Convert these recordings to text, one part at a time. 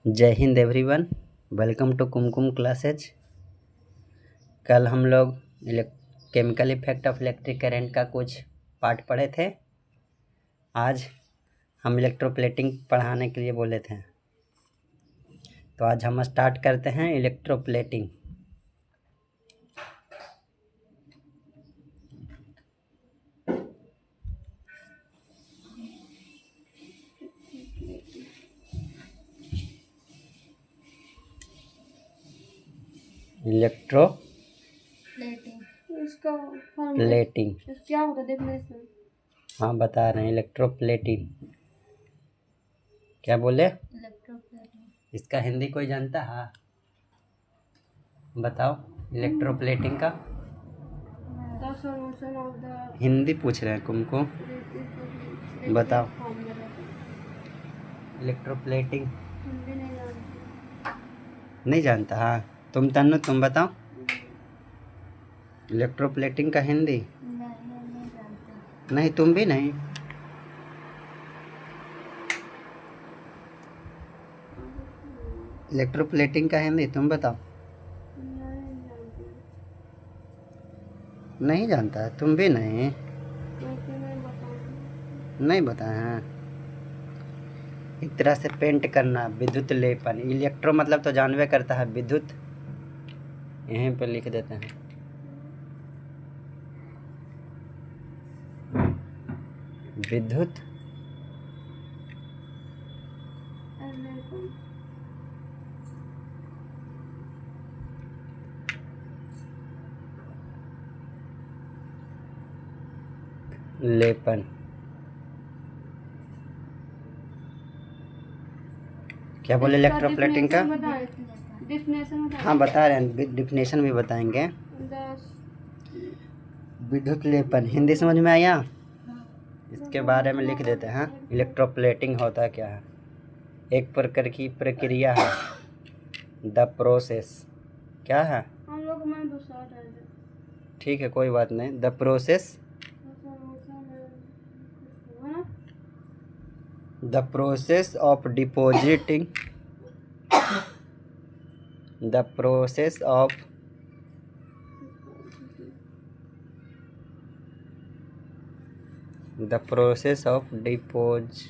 जय Hind everyone, welcome to Kumkum classes. कल हम लोग chemical effect of electric current का कुछ पार्ट पढ़े थे। आज हम इलेक्ट्रोप्लेटिंग पढ़ाने के लिए बोले थे, तो आज हम स्टार्ट करते हैं इलेक्ट्रोप्लेटिंग। प्लेटिंग क्या होता है डेफिनेशन? हाँ बता रहे हैं। इलेक्ट्रोप्लेटिंग क्या बोले? इसका हिंदी कोई जानता है? बताओ इलेक्ट्रोप्लेटिंग का हिंदी पूछ रहे हैं तुमको, बताओ इलेक्ट्रोप्लेटिंग नहीं जानता। हाँ तुम तन्नू तुम बताओ इलेक्ट्रोप्लेटिंग का हिंदी। नहीं तुम भी नहीं। इलेक्ट्रोप्लेटिंग का हिंदी तुम बताओ। नहीं जानता है, तुम भी नहीं। नहीं बताए हैं। एक तरह से पेंट करना, विद्युत लेपन। इलेक्ट्रो मतलब तो जानवे करता है विद्युत, यहीं पर लिख देते हैं। विद्युत लेपन। क्या बोले इलेक्ट्रोप्लेटिंग का? हाँ बता रहे हैं, डिफिनेशन भी बताएंगे। विद्युत लेपन हिंदी समझ में आया? इसके बारे में लिख देते हैं। इलेक्ट्रोप्लेटिंग होता क्या है? एक प्रकार की प्रक्रिया है। द प्रोसेस क्या है? ठीक है कोई बात नहीं। The process of depositing the process of depots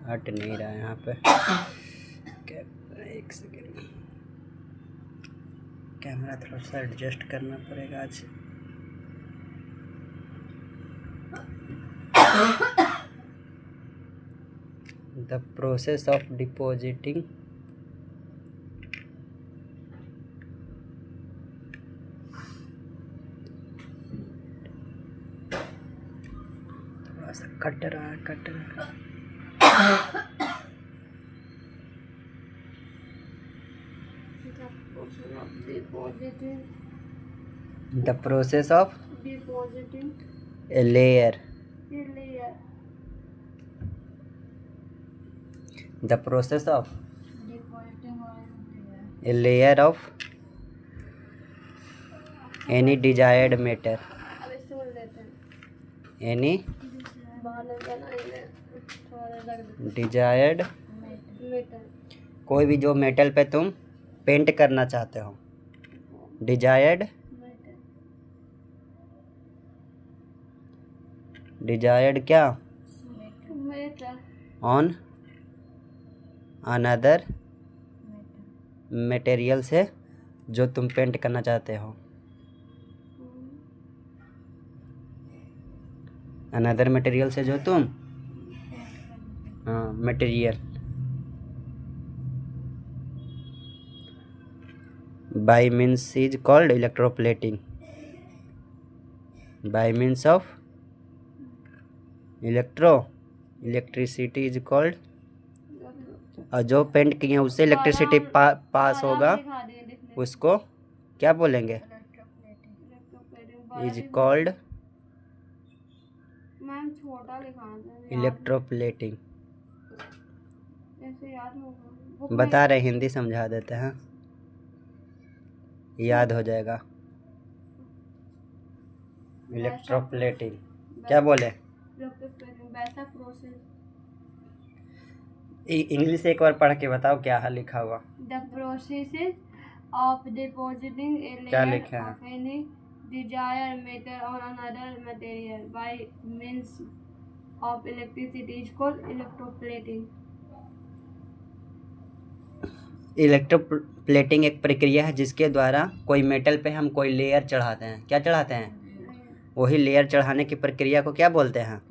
हट नहीं रहा है यहाँ पे। एक सेकेंड, कैमरा थोड़ा सा एडजस्ट करना पड़ेगा आज। द प्रोसेस ऑफ डिपॉजिटिंग थोड़ा सा कट रहा है। The process of a layer the process of a layer of any desired matter. Any desired कोई भी जो मेटल पे तुम पेंट करना चाहते हो। डिजायर्ड क्या? ऑन अनदर मटेरियल से जो तुम पेंट करना चाहते हो। अनदर मटेरियल से जो तुम हाँ material by means is called electroplating. Bye means of electricity is called. और जो पेंट किए हैं उससे इलेक्ट्रिसिटी पास होगा उसको क्या बोलेंगे? Is called electroplating. बता रहे हिंदी समझा देते हैं, याद हो जाएगा। इलेक्ट्रोप्लेटिंग क्या बोले? इंग्लिश एक बार पढ़ के बताओ क्या है लिखा हुआ। The process of depositing a क्या लेयर लिखा है? Of any desire matter on another material by means of electricity is called electroplating. Electroplating एक प्रक्रिया है जिसके द्वारा कोई मेटल पे हम कोई लेयर चढ़ाते हैं। क्या चढ़ाते हैं? वही लेयर चढ़ाने की प्रक्रिया को क्या बोलते हैं?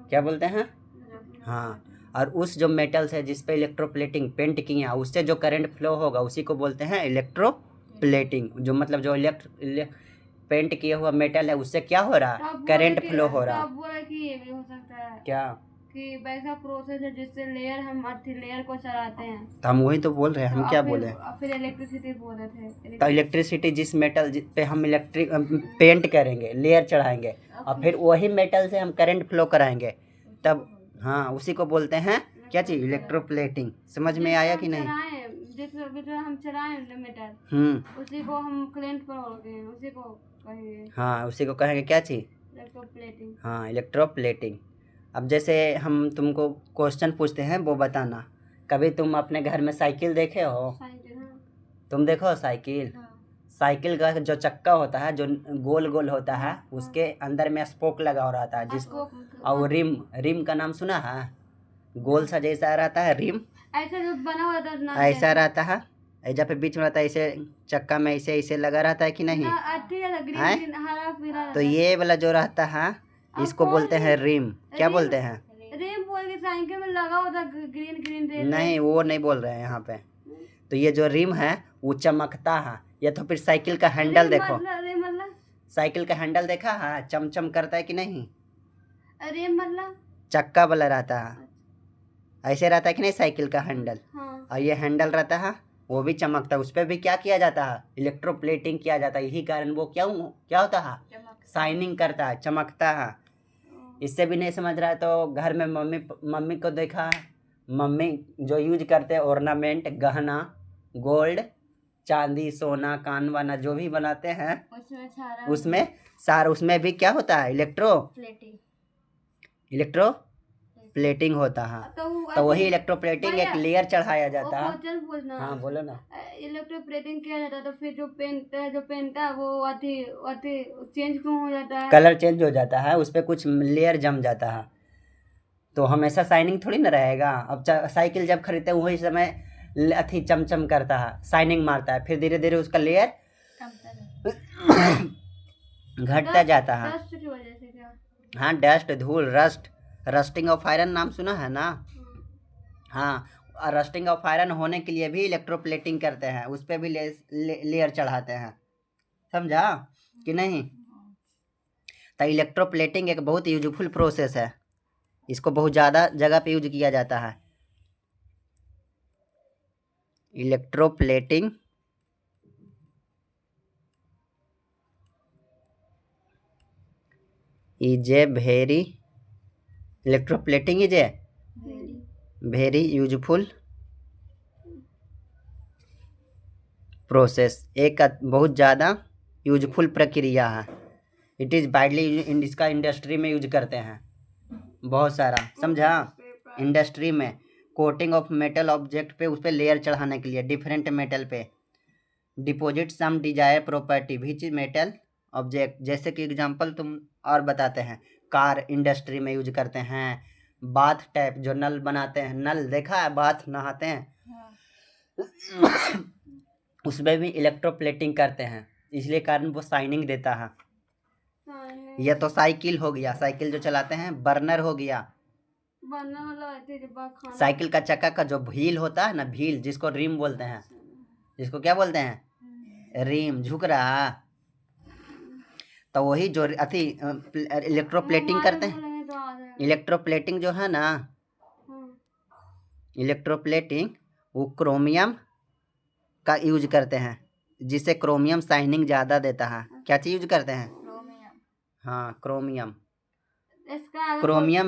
क्या बोलते हैं? हाँ, और उस जो मेटल्स है जिस पे इलेक्ट्रोप्लेटिंग पेंट किए हैं उससे जो करंट फ्लो होगा उसी को बोलते हैं इलेक्ट्रोप्लेटिंग। जो मतलब जो पेंट किया हुआ मेटल है उससे क्या हो रहा है? करंट फ्लो हो रहा है। बोला कि ये भी हो सकता है क्या कि वैसा प्रोसेस है जिससे लेयर हम अर्थ लेयर को चढ़ाते हैं। तो हम वही तो बोल रहे हैं। हम क्या बोले? फिर इलेक्ट्रिसिटी बोल रहे थे। तो इलेक्ट्रिसिटी जिस मेटल पे हम पेंट करेंगे, लेयर चढ़ाएंगे और फिर वही मेटल से हम करंट फ्लो कराएंगे तब, हाँ, उसी को बोलते हैं क्या चीज़? इलेक्ट्रोप्लेटिंग। समझ में आया कि नहीं? जिस हम चढ़ाएं मेटल उसी को हम करंट फ्लो करेंगे, उसी को कहेंगे। हाँ, उसी को कहेंगे क्या चीज़? इलेक्ट्रोप्लेटिंग। हाँ, इलेक्ट्रोप्लेटिंग। अब जैसे हम तुमको क्वेश्चन पूछते हैं वो बताना। कभी तुम अपने घर में साइकिल देखे हो? तुम देखो साइकिल। साइकिल का जो चक्का होता है जो गोल गोल होता है उसके अंदर में स्पोक लगा हो रहता है जिसको, और रिम का नाम सुना है? गोल सा जैसा रहता है रिम, ऐसा जो बना हुआ था ऐसा रहता है, ऐसा पे बीच में रहता है, ऐसे चक्का में ऐसे ऐसे लगा रहता है कि नहीं? तो ये वाला जो रहता है इसको बोलते हैं रिम। क्या बोलते हैं? रिम बोल के साइकिल में लगा होता ग्रीन ग्रीन। नहीं, वो नहीं बोल रहे हैं यहाँ पे। तो ये जो रिम है वो चमकता है, या तो फिर साइकिल का हैंडल देखो। साइकिल का हैंडल देखा है? चमचम करता है कि नहीं? रिम मतलब चक्का वाला रहता है, ऐसे रहता है कि नहीं साइकिल का हैंडल? हाँ। और ये हैंडल रहता है वो भी चमकता है, उस पर भी क्या किया जाता है? इलेक्ट्रोप्लेटिंग किया जाता है। यही कारण वो क्या होता है? शाइनिंग करता है, चमकता है। इससे भी नहीं समझ रहा है तो घर में मम्मी को देखा है, मम्मी जो यूज करते हैं ऑर्नामेंट, गहना, गोल्ड, चांदी, सोना, कान वाना जो भी बनाते हैं उसमें भी क्या होता है? इलेक्ट्रोप्लेटिंग होता है। तो वही इलेक्ट्रोप्लेटिंग एक लेयर चढ़ाया जाता है। हाँ बोलो ना। इलेक्ट्रोप्लेटिंग किया जाता है तो फिर जो पेंट है वो अति चेंज क्यों हो जाता है? कलर चेंज हो जाता है, उस पर कुछ लेयर जम जाता है तो हमेशा शाइनिंग थोड़ी ना रहेगा। अब साइकिल जब खरीदते हैं वही समय अथी चमचम करता है, शाइनिंग मारता है, फिर धीरे धीरे उसका लेयर घटता जाता है। डस्ट की वजह से क्या? हाँ, डस्ट, धूल, रस्टिंग ऑफ आयरन नाम सुना है ना? हाँ, रस्टिंग ऑफ आयरन होने के लिए भी इलेक्ट्रोप्लेटिंग करते हैं, उस पर भी लेयर चढ़ाते हैं। समझा कि नहीं? तो इलेक्ट्रोप्लेटिंग एक बहुत यूजफुल प्रोसेस है, इसको बहुत ज़्यादा जगह पे यूज किया जाता है। Electroplating is a very useful process. एक बहुत ज़्यादा यूजफुल प्रक्रिया है। इट इज़ वाइडली, इसका इंडस्ट्री में यूज करते हैं बहुत सारा। समझा? इंडस्ट्री में कोटिंग ऑफ मेटल ऑब्जेक्ट पे, उस पर लेयर चढ़ाने के लिए डिफरेंट मेटल पे। Deposit some desire property which metal object, जैसे कि एग्जांपल तुम और बताते हैं, कार इंडस्ट्री में यूज करते हैं। बाथ टैप जो नल बनाते हैं, नल देखा है? बाथ नहाते हैं उसमें भी इलेक्ट्रोप्लेटिंग करते हैं, इसलिए कारण वो शाइनिंग देता है। यह तो साइकिल हो गया, साइकिल जो चलाते हैं। बर्नर हो गया, साइकिल का चक्का का जो व्हील होता है ना, व्हील जिसको रिम बोलते हैं, जिसको क्या बोलते हैं? रिम। झुक रहा तो वही जो अथी इलेक्ट्रोप्लेटिंग करते हैं। इलेक्ट्रोप्लेटिंग जो है ना, इलेक्ट्रोप्लेटिंग वो क्रोमियम का यूज करते हैं, जिससे क्रोमियम शाइनिंग ज़्यादा देता है। क्या चीज़ यूज करते हैं? हाँ, क्रोमियम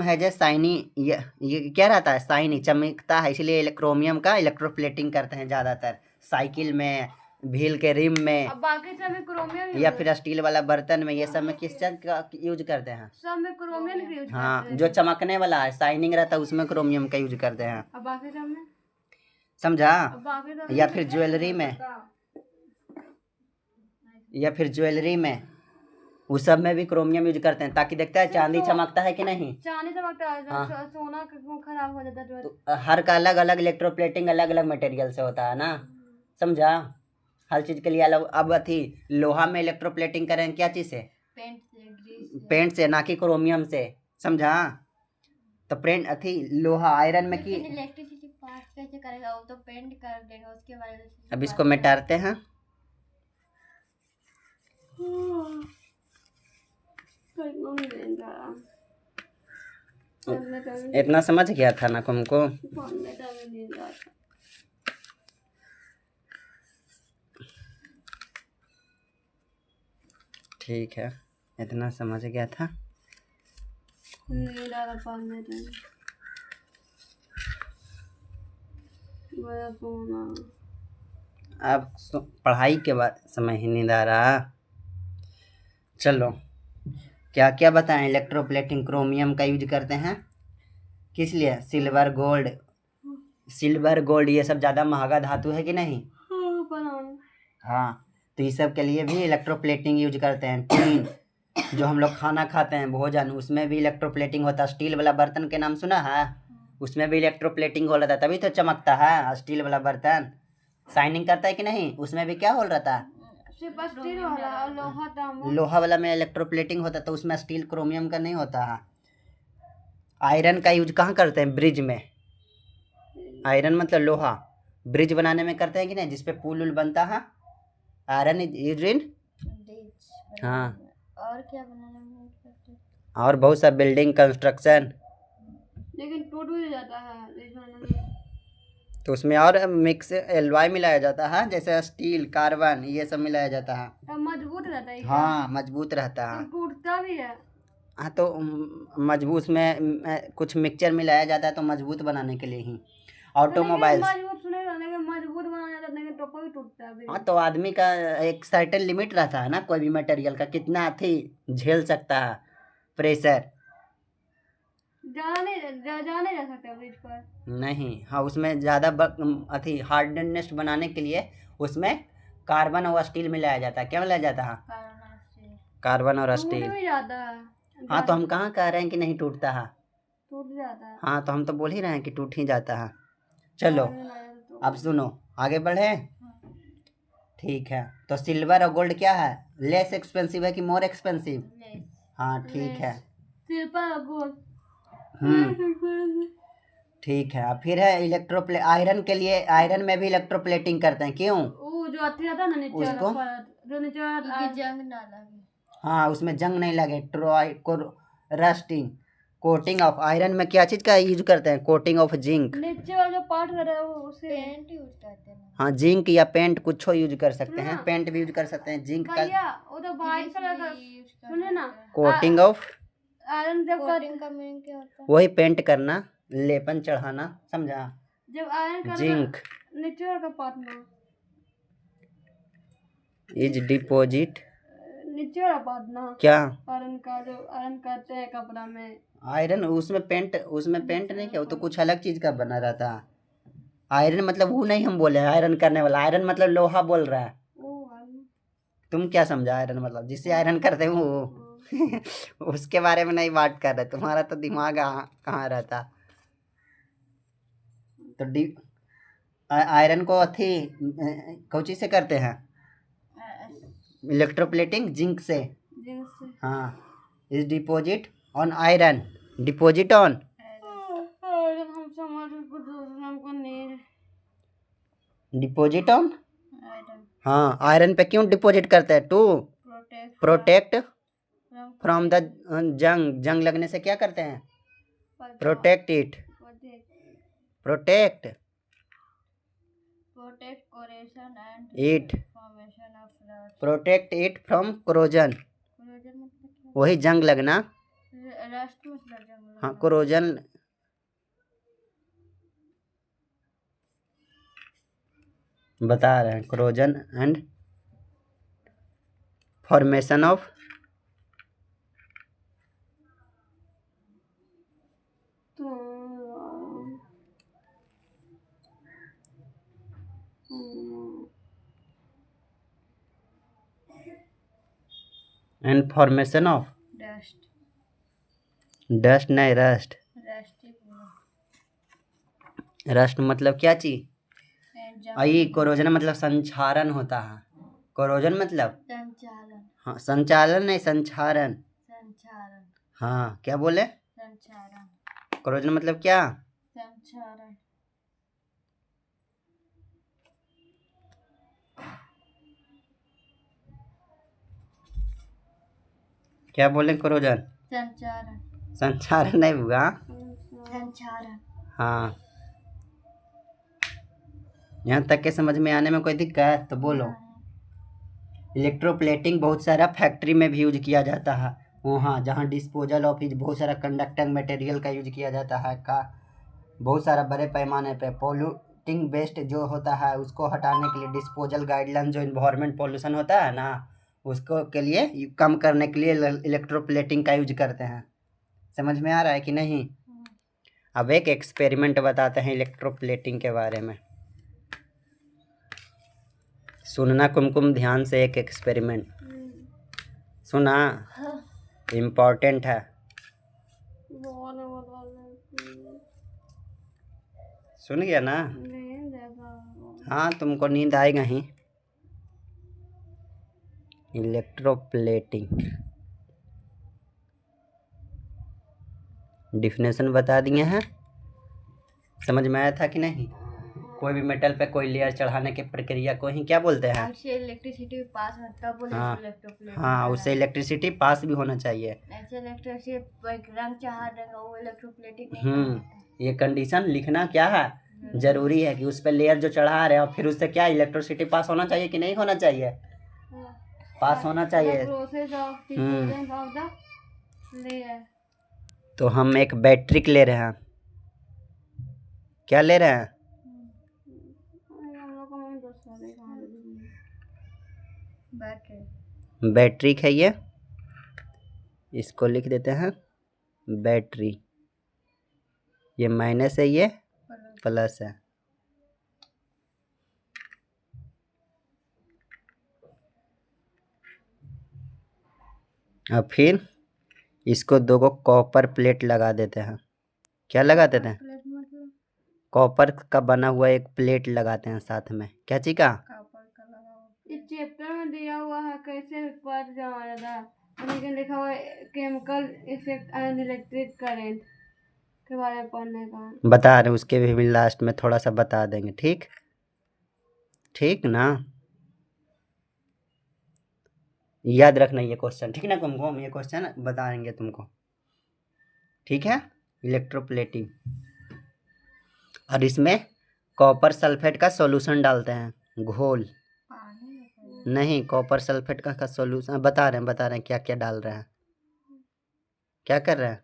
है जो शाइनी, ये क्या रहता है? शाइनी, चमकता है, इसलिए क्रोमियम का इलेक्ट्रोप्लेटिंग करते हैं ज़्यादातर। साइकिल में, व्हील के रिम में, अब बाकी सब में क्रोमियम या फिर स्टील वाला बर्तन में, ये सब में किस चीज का यूज करते हैं? सब में क्रोमियम का यूज हाँ, करते हैं। जो चमकने वाला है, शाइनिंग रहता है, उसमें क्रोमियम का यूज करते हैं। अब बाकी सब में, समझा? अब बाकी सब या फिर ज्वेलरी में, या फिर ज्वेलरी में, उस सब में भी क्रोमियम यूज करते हैं, ताकि देखता है चांदी चमकता है कि नहीं। चांदी चमकता है, हाँ। सोना खराब हो जाता है तो तो हर का अलग अलग इलेक्ट्रोप्लेटिंग अलग अलग मटेरियल से होता है ना, समझा? हर चीज के लिए अलग। अब अथी लोहा में इलेक्ट्रोप्लेटिंग करें क्या चीज से? पेंट से, ग्रीस पेंट से, ना कि क्रोमियम से, समझा? तो पेंट अथी लोहा आयरन में की। इलेक्ट्रिसिटी पास कैसे करेगा? वो तो पेंट कर देगा उसके बाद। अब इसको मिटाते हैं। इतना समझ गया था ना तुमको? ठीक है, इतना समझ गया था। अब पढ़ाई के बाद समय ही नींद आ रहा। चलो, क्या क्या बताएं? इलेक्ट्रोप्लेटिंग क्रोमियम का यूज करते हैं किस लिए? सिल्वर गोल्ड, सिल्वर गोल्ड ये सब ज़्यादा महंगा धातु है कि नहीं? हाँ, तो ये सब के लिए भी इलेक्ट्रोप्लेटिंग यूज करते हैं। टीन, जो हम लोग खाना खाते हैं भोजन, उसमें भी इलेक्ट्रोप्लेटिंग होता है। स्टील वाला बर्तन के नाम सुना है? उसमें भी इलेक्ट्रोप्लेटिंग हो रहा था, तभी तो चमकता है। स्टील वाला बर्तन शाइनिंग करता है कि नहीं? उसमें भी क्या हो रहा था? लोहा वाला में इलेक्ट्रोप्लेटिंग होता, तो उसमें स्टील क्रोमियम का नहीं होता है। आयरन का यूज कहाँ करते हैं? ब्रिज में। आयरन मतलब लोहा, ब्रिज बनाने में करते हैं कि नहीं, जिसपे पुल उल बनता है। आयरन इज यूज्ड इन, हाँ, और क्या बनाने में यूज करते हैं? और बहुत सा बिल्डिंग कंस्ट्रक्शन। लेकिन टूट भी जाता है ब्रिज बनाने में। तो उसमें और मिक्स एलॉय मिलाया जाता है, जैसे स्टील, कार्बन, ये सब मिलाया जाता है। तब मजबूत रहता है क्या? हाँ, मजबूत रहता है। तो टूटता भी है? हाँ, तो मजबूत में कुछ मिक्सचर मिलाया जाता है, तो मजबूत बनाने के लिए ही। ऑटोमोबाइल्स, मजबूत सुनेगा, लेकिन मजबूत बनाया जाता है, लेकिन टोपा भी टूटता है। हाँ, तो आदमी का एक सर्टेन लिमिट रहता है ना, कोई भी मटेरियल का, कितना अथी झेल सकता है प्रेशर। ज्यादा नहीं जा सकता ब्रिज पर। नहीं, हाँ, उसमें ज़्यादा अथी हार्डनेस बनाने के लिए उसमें कार्बन और स्टील मिलाया जाता है। क्या मिलाया जाता है? कार्बन और टूट स्टील। भी जाता है। हाँ, तो हम कहाँ कह रहे हैं कि नहीं टूटता है? टूट जाता है। हाँ, तो हम तो बोल ही रहे हैं कि टूट ही जाता है। चलो, अब सुनो, आगे बढ़े। ठीक है, तो सिल्वर और गोल्ड क्या है? लेस एक्सपेंसिव है कि मोर एक्सपेंसिव? हाँ, ठीक है। सिल्वर और गोल्ड। ठीक है, फिर है आयरन के लिए, आयरन में भी इलेक्ट्रोप्लेटिंग करते हैं। क्यों? वो जो अथी रहता है ना नीचे वाला उसको, परत, जो नीचे वाला जंग ना लगे। हाँ, उसमें जंग नहीं लगे। रस्टिंग, कोटिंग ऑफ आयरन में क्या चीज़ का यूज करते हैं? Coating of zinc. नीचे वाला जो पार्ट रहता है वो उसे पेंट यूज करते हैं। हाँ, जिंक या पेंट कुछ यूज कर सकते हैं। पेंट भी यूज कर सकते हैं। जिंक का वो तो व्हाइट कलर का, सुने ना, कोटिंग ऑफ, आयरन जब कोटिंग का मीनिंग क्या होता है? वही पेंट करना, लेपन चढ़ाना, समझा? जब आयरन का जिंक नीचे वाला पार्ट ना इज डिपॉजिट, नीचे वाला पार्ट ना, क्या? आयरन का जो आयरन करते हैं कपड़ा में। आयरन उसमें पेंट नहीं किया, वो तो कुछ अलग चीज का बना रहता है। आयरन मतलब वो नहीं हम बोले आयरन करने वाला, आयरन मतलब लोहा बोल रहा है। तुम क्या समझा आयरन मतलब? जिससे आयरन करते हैं वो उसके बारे में नहीं बात कर रहे। तुम्हारा तो दिमाग कहाँ रहता। तो आयरन को अथी कौची से करते हैं? इलेक्ट्रोप्लेटिंग जिंक से। हाँ, is deposit on iron, deposit on, deposit on. हाँ, आयरन पे क्यों डिपॉजिट करते हैं? टू प्रोटेक्ट फ्रॉम द जंग लगने से क्या करते हैं? Protect it, protect it, protect it from corrosion. वही जंग लगना। हाँ, कोरोजन। बता रहे हैं corrosion and formation of and formation of dust dust नहीं रस्ट। रस्ट रस्ट मतलब क्या चीज? आई कोरोजन मतलब संक्षारण होता है। कोरोजन मतलब संचालन हाँ संचालन नहीं संक्षारण। संचालन हाँ क्या बोले? संचालन कोरोजन मतलब क्या? संचालन क्या बोले कोरोजन? संचालन संचारण नहीं हुआ। संचालन हाँ यहाँ तक के समझ में आने में कोई दिक्कत है तो बोलो। इलेक्ट्रोप्लेटिंग बहुत सारा फैक्ट्री में भी यूज किया जाता है, वहाँ जहाँ डिस्पोजल ऑफ बहुत सारा कंडक्टिंग मटेरियल का यूज किया जाता है का बहुत सारा बड़े पैमाने पे पॉल्यूटिंग वेस्ट जो होता है उसको हटाने के लिए डिस्पोजल गाइडलाइन जो इन्वायरमेंट पॉल्यूशन होता है ना उसको के लिए कम करने के लिए इलेक्ट्रोप्लेटिंग का यूज करते हैं। समझ में आ रहा है कि नहीं? अब एक एक्सपेरिमेंट बताते हैं इलेक्ट्रोप्लेटिंग के बारे में। सुनना कुमकुम ध्यान से, एक एक्सपेरिमेंट सुना, इम्पोर्टेंट है। सुन गया ना? हाँ तुमको नींद आएगा ही। इलेक्ट्रोप्लेटिंग डिफिनेशन बता दिए हैं, समझ में आया था कि नहीं? कोई भी मेटल पे कोई लेयर चढ़ाने की प्रक्रिया को ही क्या बोलते हैं? इलेक्ट्रिसिटी पास होता है हाँ इलेक्ट्रोप्लेटिंग। हाँ उससे इलेक्ट्रिसिटी पास भी होना चाहिए। ऐसे इलेक्ट्रिसिटी रंग चाह देगा वो इलेक्ट्रोप्लेटिंग ये कंडीशन लिखना क्या है जरूरी है कि उस पर लेयर जो चढ़ा रहे हैं और फिर उससे क्या इलेक्ट्रिसिटी पास होना चाहिए कि नहीं होना चाहिए? पास होना चाहिए। तो हम एक बैटरी ले रहे हैं। क्या ले रहे हैं? बैटरी है ये, इसको लिख देते हैं बैटरी। ये माइनस है, ये प्लस है। अब फिर इसको दो को कॉपर प्लेट लगा देते हैं। क्या लगा देते हैं? कॉपर का बना हुआ एक प्लेट लगाते हैं साथ में। क्या चीज का? इस चैप्टर में दिया हुआ है कैसे उत्पाद जमा जाता है, लेकिन लिखा हुआ है chemical effect and electric current के बारे में पढ़ने का बता रहे हैं, उसके भी लास्ट में थोड़ा सा बता देंगे। ठीक ठीक ना? याद रखना ये क्वेश्चन, ठीक ना कुमकुम? ये क्वेश्चन बताएंगे तुमको, ठीक है? इलेक्ट्रोप्लेटिंग, और इसमें कॉपर सल्फेट का सॉल्यूशन डालते हैं, घोल नहीं, कॉपर सल्फेट का सॉल्यूशन बता रहे हैं क्या क्या डाल रहे हैं, क्या कर रहे हैं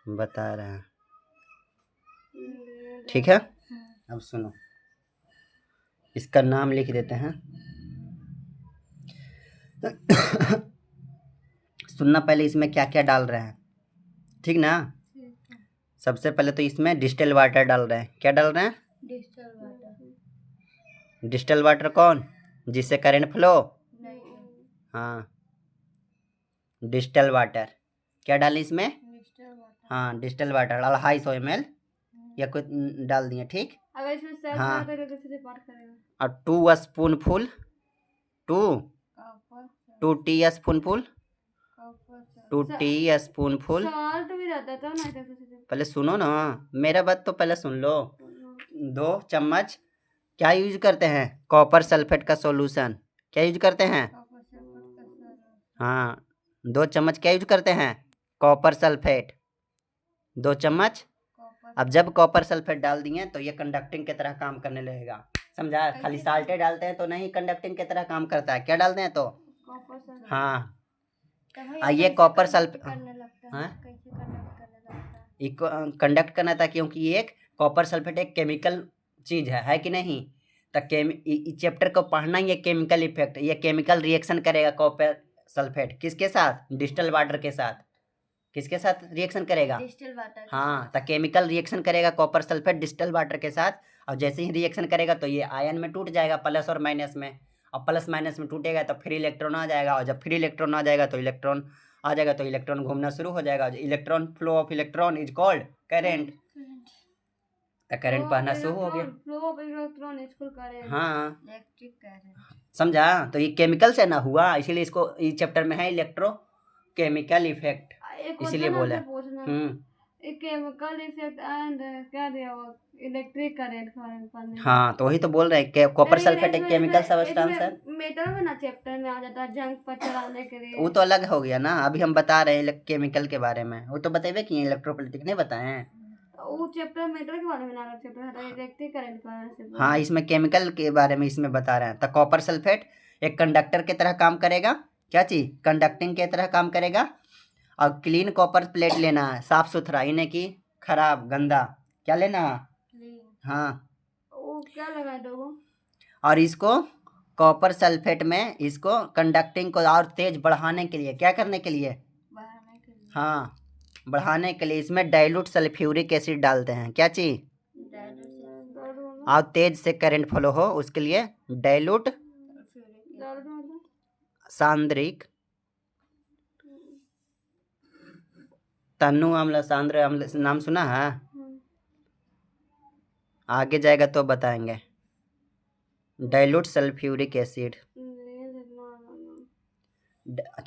बता रहे हैं, ठीक है? अब सुनो, इसका नाम लिख देते हैं। सुनना पहले इसमें क्या क्या डाल रहे हैं, ठीक ना? सबसे पहले तो इसमें डिस्टिल वाटर डाल रहे हैं। क्या डाल रहे हैं? डिस्टिल वाटर कौन? जिससे करंट फ्लो? हाँ डिस्टिल वाटर। क्या डाली इसमें? हाँ डिस्टिल वाटर 250 ml या कुछ डाल दिए, ठीक? हाँ और 2 spoonful 2 T spoonful 2 T spoonful. पहले सुनो ना, मेरा बात तो पहले सुन लो। 2 चम्मच क्या यूज करते हैं? कॉपर सल्फेट का सॉल्यूशन। क्या यूज करते हैं? हाँ 2 चम्मच क्या यूज करते हैं? कॉपर सल्फेट 2 चम्मच। अब जब कॉपर सल्फेट डाल दिए तो ये कंडक्टिंग की तरह काम करने लगेगा, समझा? खाली साल्टे डालते हैं तो नहीं, कंडक्टिंग की तरह काम करता है। क्या डालते हैं तो? हाँ ये कॉपर सल्फेट कंडक्ट करना था, क्योंकि ये एक कॉपर सल्फेट एक केमिकल चीज है कि नहीं? तो चैप्टर को पढ़ना ही है केमिकल इफेक्ट। ये केमिकल रिएक्शन करेगा कॉपर सल्फेट किसके साथ? डिस्टिल वाटर के साथ। किसके साथ रिएक्शन करेगा? Distil water. हाँ, तो केमिकल रिएक्शन करेगा कॉपर सल्फेट डिस्टिल वाटर के साथ, और जैसे ही रिएक्शन करेगा तो ये आयन में टूट जाएगा प्लस और माइनस में, और प्लस माइनस में टूटेगा तो फ्री इलेक्ट्रॉन आ जाएगा, और जब फ्री इलेक्ट्रॉन आ जाएगा तो इलेक्ट्रॉन आ जाएगा तो इलेक्ट्रॉन घूमना शुरू हो जाएगा। Electron flow of electron is called current. तो करंट बहना शुरू हो गया। Flow of electron is called current. हाँ, इलेक्ट्रिक करंट। समझा? तो ये केमिकल से ना हुआ, इसीलिए इसको इस चैप्टर में है इलेक्ट्रो केमिकल इफेक्ट, इसीलिए बोला। केमिकल इफेक्ट एंड क्या दिया हुआ इलेक्ट्रिक करंट पढ़ने। हाँ, तो वही तो बोल रहे हैं कॉपर सल्फेट एक केमिकल सब्सटेंस है। मेटल में ना चैप्टर में आ जाता है जंग पर चलाने के लिए। वो तो अलग हो गया ना, अभी हम बता रहे हैं केमिकल के बारे में। वो तो बतेबे किए इलेक्ट्रोपोलिटिक नहीं बताए हैं। वो चैप्टर मेटल के बारे में ना, चैप्टर है इलेक्ट्रिक करंट के बारे में। हाँ, इसमें केमिकल के बारे में इसमें बता रहे हैं। तो कॉपर सल्फेट एक कंडक्टर की तरह काम करेगा। क्या चीज? कंडक्टिंग की तरह काम करेगा। और क्लीन कॉपर प्लेट लेना है, साफ सुथरा, इन्हें की खराब गंदा क्या लेना है? हाँ, वो क्या लगा दो। और इसको कॉपर सल्फेट में इसको कंडक्टिंग को और तेज बढ़ाने के लिए क्या करने के लिए? बढ़ाने के लिए। हाँ, बढ़ाने के लिए इसमें डाइल्यूट सल्फ्यूरिक एसिड डालते हैं। क्या चीज? और तेज से करंट फ्लो हो उसके लिए डाइल्यूट सांद्रिक तन्नु अम्ल सांद्र अम्ल नाम सुना है? आगे जाएगा तो बताएंगे। डाइल्यूट सल्फ्यूरिक एसिड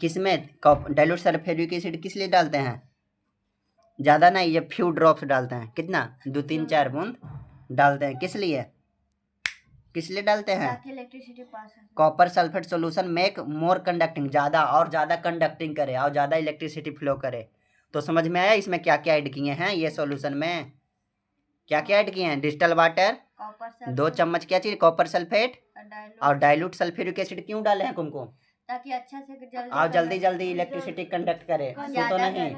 किसमें? डाइल्यूट सल्फ्यूरिक एसिड किस लिए डालते हैं? ज़्यादा नहीं, ये फ्यू ड्रॉप्स डालते हैं। कितना? 2-3-4 बूंद डालते हैं। किस लिए? किस लिए डालते हैं? इलेक्ट्रिसिटी पास हो। Copper sulphate solution make more conducting, ज़्यादा और ज़्यादा कंडक्टिंग करे और ज़्यादा इलेक्ट्रिसिटी फ्लो करे। तो समझ में आया इसमें क्या क्या ऐड किए हैं? ये सॉल्यूशन में क्या क्या ऐड किए हैं? डिस्टिल वाटर 2 चम्मच, क्या चीज़? कॉपर सल्फेट और डाइल्यूट सल्फ्यूरिक एसिड क्यों डाले हैं कुमकुम? ताकि अच्छा से और जल्दी जल्दी इलेक्ट्रिसिटी कंडक्ट करे। सो तो नहीं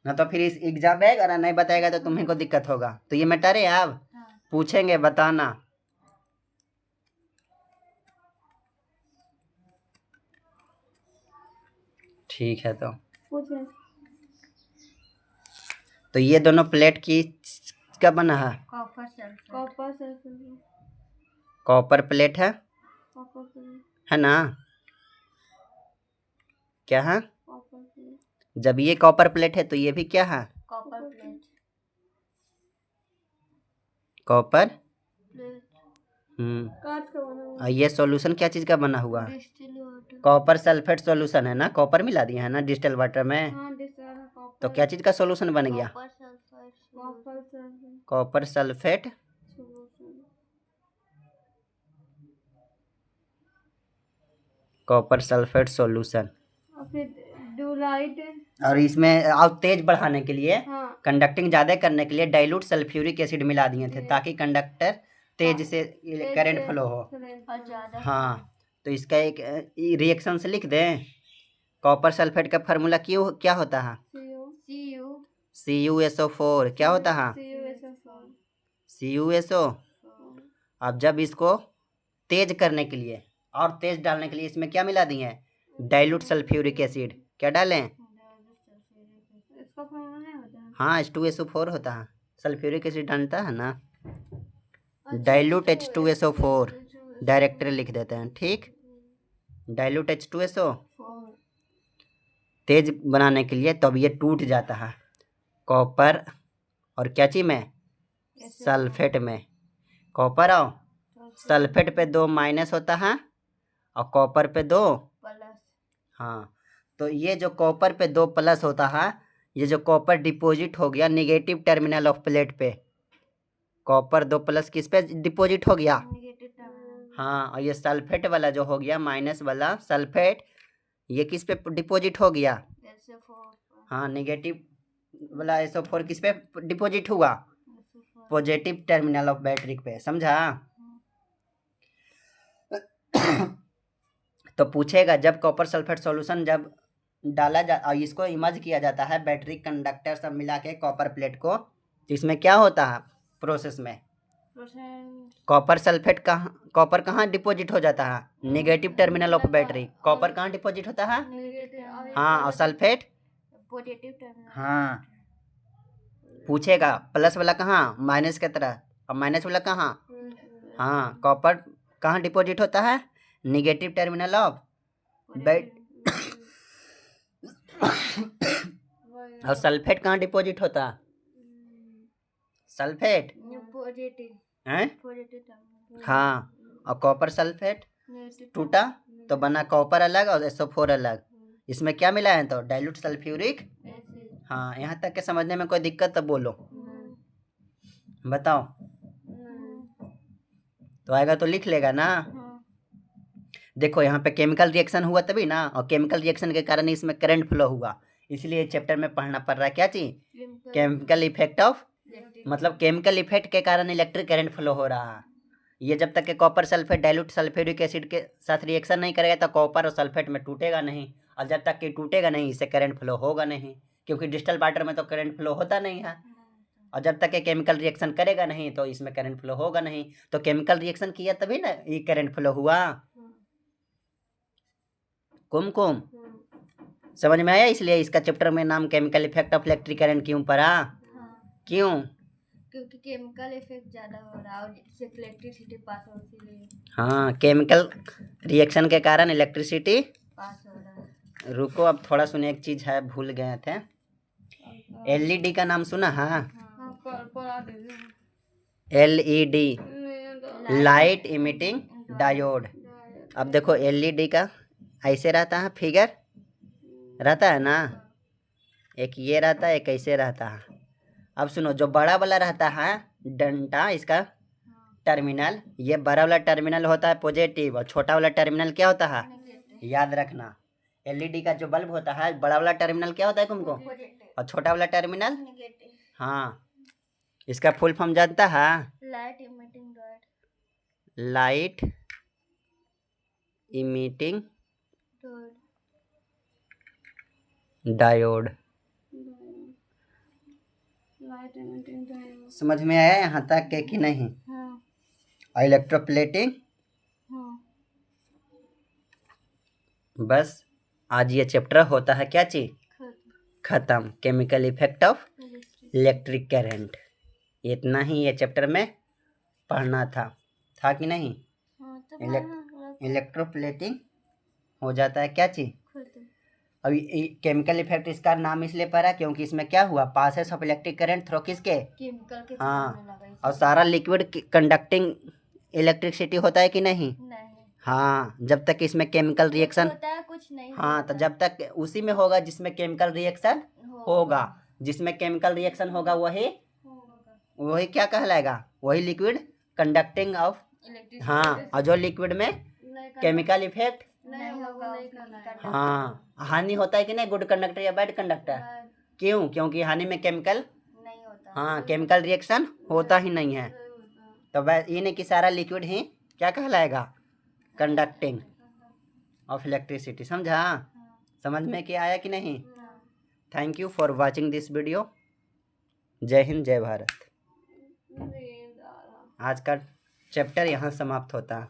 ना, तो फिर इस एग्जाम में अगर नहीं बताएगा तो तुम्हें को दिक्कत होगा। तो ये मैटर है, आप पूछेंगे बताना। ठीक है, तो ये दोनों प्लेट की क्या बना है? Copper sulphate. कॉपर प्लेट है ना? क्या है? जब ये कॉपर प्लेट है तो ये भी क्या है? Copper plate. कॉपर कांच का बना हुआ। और ये सॉल्यूशन क्या चीज का बना हुआ? Distil water. Copper sulphate solution है ना, कॉपर मिला दिया है ना डिस्टिल वाटर में। हाँ, डिस्टिल कॉपर। तो क्या चीज का सॉल्यूशन बन गया? Copper sulphate copper sulphate solution. और इसमें और तेज बढ़ाने के लिए, कंडक्टिंग ज्यादा करने के लिए डाइल्यूट सल्फ्यूरिक एसिड मिला दिए थे ताकि कंडक्टर तेज से करंट फ्लो हो। हाँ, तो इसका एक रिएक्शन से लिख दें। कॉपर सल्फेट का फार्मूला क्या होता है? CuSO4। क्या होता है? CuSO। अब जब इसको तेज करने के लिए और तेज डालने के लिए इसमें क्या मिला दिए हैं? Dilute sulphuric acid. क्या डालें? हाँ, H2SO4 होता है। सल्फ्यूरिक एसिड डालता है ना, डाइल्यूट H2SO4 डायरेक्टली लिख देते हैं। ठीक, डाइल्यूट H2SO तेज बनाने के लिए, तब ये टूट जाता है कॉपर और क्या चीज में? सल्फेट में। कॉपर और सल्फेट पे 2 माइनस होता है और कॉपर पे 2 प्लस। हाँ, तो ये जो कॉपर पे 2 प्लस होता है, ये जो कॉपर डिपॉजिट हो गया निगेटिव टर्मिनल ऑफ प्लेट पे। कॉपर 2 प्लस किस पे डिपॉजिट हो गया? हाँ, और ये सल्फेट वाला जो हो गया माइनस वाला सल्फेट, ये किस पे डिपॉजिट हो गया? हाँ, निगेटिव वाला SO4 किस पे डिपॉजिट हुआ? पॉजिटिव टर्मिनल ऑफ बैटरी पे। समझा? तो पूछेगा जब कॉपर सल्फेट सॉल्यूशन जब डाला जा और इसको इमर्ज किया जाता है बैटरी कंडक्टर सब मिला के कॉपर प्लेट को, तो इसमें क्या होता है प्रोसेस में? परसेंट कॉपर सल्फेट कॉपर कहाँ डिपॉजिट हो जाता है? Negative terminal of battery. Copper कहाँ डिपॉजिट होता है? नेगेटिव हाँ, और सल्फेट? Positive terminal. हाँ, पूछेगा प्लस वाला कहाँ? माइनस की तरह। और माइनस वाला कहाँ? हाँ, कॉपर कहाँ डिपॉजिट होता है? Negative terminal of bat. और सल्फेट कहाँ डिपॉजिट होता है? सल्फेट पॉजिटिव हैं? Positive terminal. हाँ, और कॉपर सल्फेट टूटा तो बना कॉपर अलग और SO4 अलग। इसमें क्या मिला है? तो डाइल्यूट सल्फ्यूरिक। हाँ, यहाँ तक के समझने में कोई दिक्कत तो बोलो, बताओ। तो आएगा तो लिख लेगा ना। देखो यहाँ पे केमिकल रिएक्शन हुआ तभी ना, और केमिकल रिएक्शन के कारण इसमें करंट फ्लो हुआ, इसलिए चैप्टर में पढ़ना पड़ रहा है क्या चीज? केमिकल इफेक्ट ऑफ, मतलब केमिकल इफेक्ट के कारण इलेक्ट्रिक करंट फ्लो हो रहा है। ये जब तक के copper sulphate dilute sulphuric acid के साथ रिएक्शन नहीं करेगा तो कॉपर और सल्फेट में टूटेगा नहीं, और जब तक कि टूटेगा नहीं इससे करंट फ्लो होगा नहीं, क्योंकि डिस्टल वाटर में तो करंट फ्लो होता नहीं है। और जब तक ये केमिकल रिएक्शन करेगा नहीं तो इसमें करंट फ्लो होगा नहीं। तो केमिकल रिएक्शन किया तभी ना ये करंट फ्लो हुआ। कुमकुम समझ में आया? इसलिए इसका चैप्टर में नाम chemical effect of electric current क्यों पड़ा? क्यों? क्योंकि केमिकल इफेक्ट ज्यादा हो रहा है और इससे इलेक्ट्रिसिटी पास हो, इसीलिए हाँ, केमिकल रिएक्शन के कारण इलेक्ट्रिसिटी पास हो रहा है। रुको, अब थोड़ा सुने, एक चीज है भूल गए थे। LED का नाम सुना है? LED, light emitting diode. अब देखो LED का ऐसे रहता है फिगर, रहता है ना, एक ये रहता है, एक ऐसे रहता है। अब सुनो, जो बड़ा वाला रहता है डंडा, इसका टर्मिनल, ये बड़ा वाला टर्मिनल होता है पॉजिटिव, और छोटा वाला टर्मिनल क्या होता है? याद रखना, LED का जो बल्ब होता है बड़ा वाला टर्मिनल क्या होता है तुमको, और छोटा वाला टर्मिनल? हाँ, इसका फुल फॉर्म जानता है? Light emitting diode. Light emitting diode. Light emitting diode. समझ में आया यहाँ तक के कि नहीं? हाँ इलेक्ट्रोप्लेटिंग। हाँ। बस आज ये चैप्टर होता है क्या चीज? खत्म। Chemical effect of electric current, इतना ही ये चैप्टर में पढ़ना था कि नहीं? इलेक्ट्रोप्लेटिंग हो जाता है क्या चीज? अब केमिकल इफेक्ट इसका नाम इसलिए पड़ा क्योंकि इसमें क्या हुआ? Passes of electric current through किसके? केमिकल के। हाँ, और सारा लिक्विड कंडक्टिंग इलेक्ट्रिसिटी होता है कि नहीं? हाँ, जब तक इसमें केमिकल रिएक्शन होता है कुछ नहीं। हाँ, तो जब तक उसी में होगा जिसमें केमिकल रिएक्शन होगा, जिसमें केमिकल रिएक्शन होगा वही क्या कहलाएगा? वही लिक्विड कंडक्टिंग ऑफ। हाँ, और जो लिक्विड में केमिकल इफेक्ट नहीं होगा। हाँ, हानि होता है कि नहीं? गुड कंडक्टर या बैड कंडक्टर? क्यों? क्योंकि हानि में केमिकल नहीं होता। हाँ, केमिकल रिएक्शन होता ही नहीं है। तो ये नहीं कि सारा लिक्विड ही क्या कहलाएगा? Conducting of electricity. समझा? समझ में क्या आया कि नहीं? Thank you for watching this video. जय हिंद, जय भारत। आज का चैप्टर यहाँ समाप्त होता है।